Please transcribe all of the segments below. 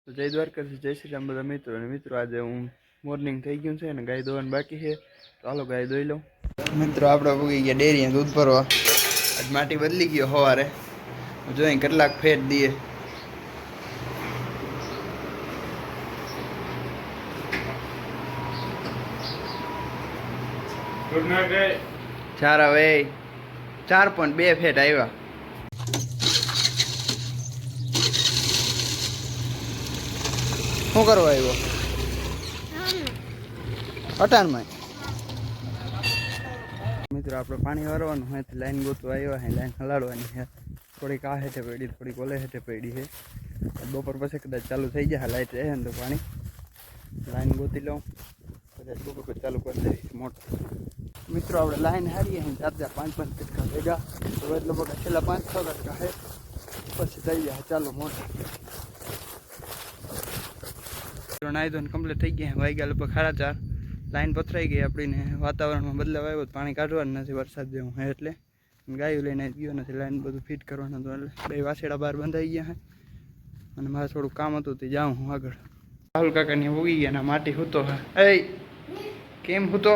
તો જય દ્વારકાથી જય શ્રી રામ બધા મિત્રો અને મિત્રો આજે હું મોર્નિંગ થઈ ગયું છે અને ગાય દોવાનું બાકી છે. તો હાલો ગાય દોઈ લઉં. મિત્રો આપણે પૂગી ગયા ડેરીએ દૂધ ભરવા. આજ માટી બદલી ગયો સવારે જોઈએ કેટલાક ફેટ દઈએ. ચાર હવે 4.2 ફેટ આવ્યા. શું કરવા આવ્યો અટાણમાં? મિત્રો આપણે પાણી વારવાનું હોય તો લાઈન ગોતવા આવ્યા છે. લાઈન હલાડવાની છે. થોડીક આ હેઠે પડી થોડીક ઓલે હેઠે પડી છે. બપોર પછી કદાચ ચાલુ થઈ જાય લાઇટ રહે ને તો પાણી લાઈન ગોતી લઉં કદાચ બપોર ચાલુ કરી દઈશ મોટર. મિત્રો આપણે લાઈન હારીએ 4-5 કટકા ભેગા તો એટલે બગા છેલ્લા 5-6 કટકા છે પછી થઈ જાય ચાલો મોટર. નાહી ધોઈને કમ્પ્લીટ થઈ ગયા. વાગ્યા લગભગ 4:30. લાઈન પથરાઈ ગઈ આપણીને. વાતાવરણમાં બદલાવ આવ્યો પાણી કાઢવાનું નથી વરસાદ જેવું છે એટલે ગાયું લઈને ગયો નથી. લાઈન બધું ફિટ કરવાનું હતું એટલે 2 વાસેડા બહાર બંધાઈ ગયા છે અને મારે થોડું કામ હતું તે જાઉં હું આગળ. રાહુલ કાકાની ઉગી ગયા ને માટી હૂતો હે. એ કેમ હૂતો?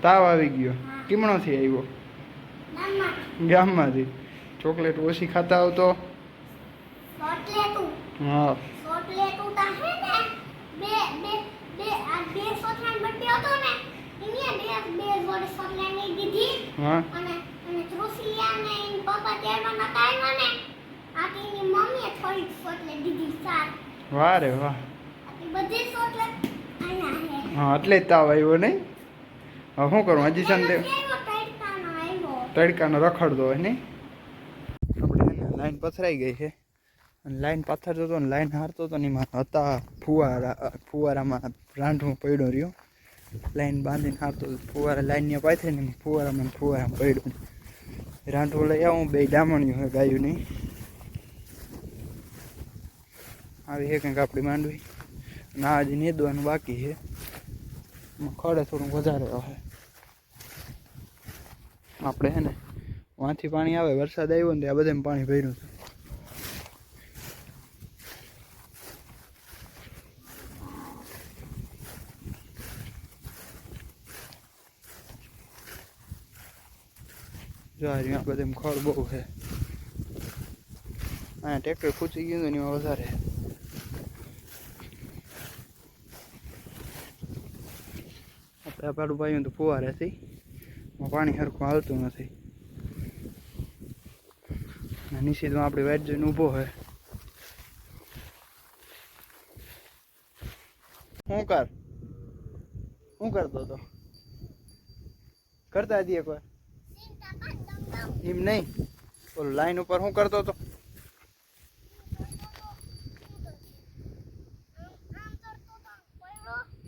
તાવ આવી ગયો. કિમણોથી આવ્યો? ગામમાંથી. ચોકલેટ ઓછી ખાતા આવતો? હા વાહ રે વાહ. હા એટલે જ તાવ આવ્યો નહીં. હવે શું કરું હજી સંડે તડકાનો રખડતો હોય નહીં. આપણે લાઈન પથરાઈ ગઈ છે અને લાઈન પાથરતો હતો ને લાઈન હારતો હતો ને એમાં હતા ફુવારામાં રાંઢું પડ્યો રહ્યો. લાઈન બાંધીને હારતો હતો ફુવારા લાઈનને પાથરી ને ફુવારામાં પડ્યો. રાંઢું લઈ આવું 2 ડામણીઓ હોય ગાયું નહીં. આવી છે કંઈક આપણી માંડવી અને આ હજી નેદવાનું બાકી છે. ખડે થોડું વધારે આવે આપણે છે ને વાંથી પાણી આવે. વરસાદ આવ્યો ને આ બધામાં પાણી ભર્યું હતું. જો આ બધે ખડ બહુ છે. હા ટ્રેક્ટર ખૂચી ગયું ને એમાં વધારે. આપણે પાડું પાયું તો ફુવારેથી પાણી સરખું હાલતું નથી. નિશ્ચિતમાં આપણી વાઇટ જોઈને ઊભો હોય. શું કરતો હતો? કરતા હતી એકવાર એમ નહીં. ઓલું લાઈન ઉપર શું કરતો હતો?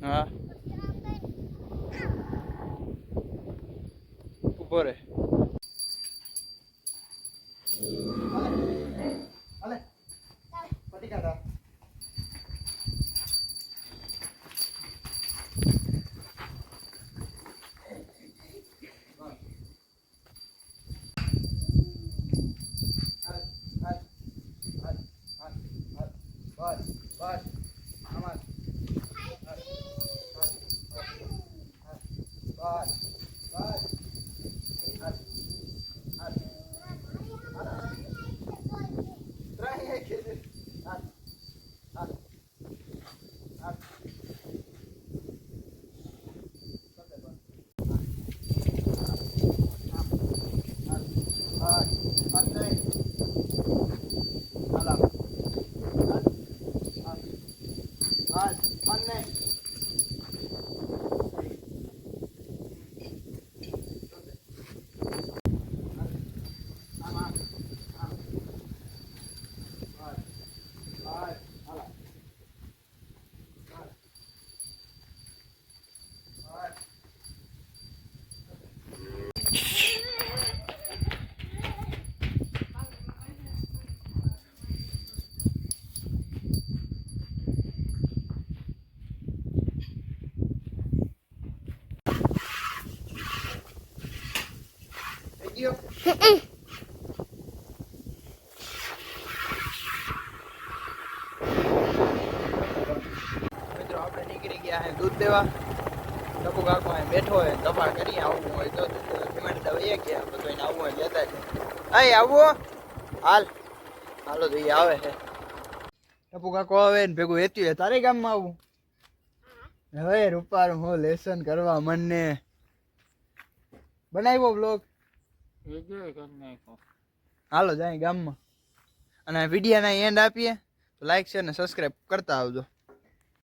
હા ઉભો રે. ગયો. દૂધ દેવા. ટપુ કાકો અહીં બેઠો હોય તપાસ કરી આવવું હોય તો સિમેન્ટ દવાઈએ ગયા બધું એને આવવું હોય લેતા છે. અહીં આવવું હાલો તો એ આવે છે. ટપુ કાકો આવે ને ભેગું હેતું હોય તારે ગામમાં આવું. હવે રૂપારું હું લેસન કરવા મનને બનાવ્યો બ્લોગ હાલો જાય ગામમાં અને વિડીયોના એન્ડ આપીએ તો લાઈક શેર ને સબસ્ક્રાઈબ કરતા આવજો.